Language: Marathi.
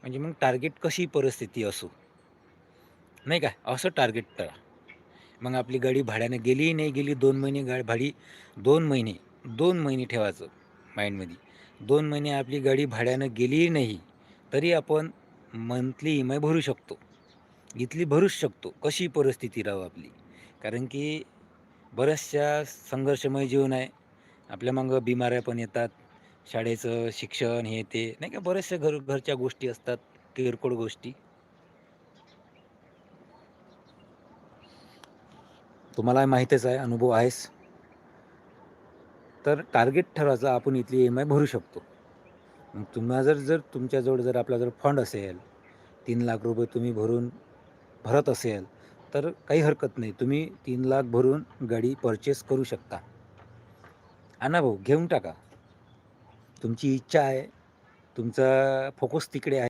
म्हणजे मग टार्गेट कशी परिस्थिती असो, नाही का, असं टार्गेट करा. मग आपली गाडी भाड्यानं गेली, नाही गेली 2 महिने भाडी 2 महिने, 2 महिने ठेवायचं माइंडमध्ये. 2 महिने आपली गाडी भाड्यानं गेलीही नाही, तरी आपण मंथली ई-एम-आय भरू शकतो. इथली भरूच शकतो. कशी परिस्थिती राहो आपली. कारण की बऱ्याचशा संघर्षमय जीवन आहे. आपल्या मागं बिमाऱ्या पण येतात. शाळेचं शिक्षण हे ते नाही का बऱ्याचशा घरच्या गोष्टी असतात, किरकोळ गोष्टी. तुम्हाला माहीतच आहे, अनुभव आहेच. तर टार्गेट ठरवायचं आपण इथली ई-एम-आय भरू शकतो. मग तुम्हाला जर जर तुमच्याजवळ जर आपला जर फंड असेल, 3,00,000 रुपये तुम्ही भरत असेल, तर काही हरकत नाही. तुम्ही 3,00,000 भरून गाडी पर्चेस करू शकता. आणा भाऊ घेऊन टाका. तुमची इच्छा आहे, तुमचा फोकस तिकडे आहे.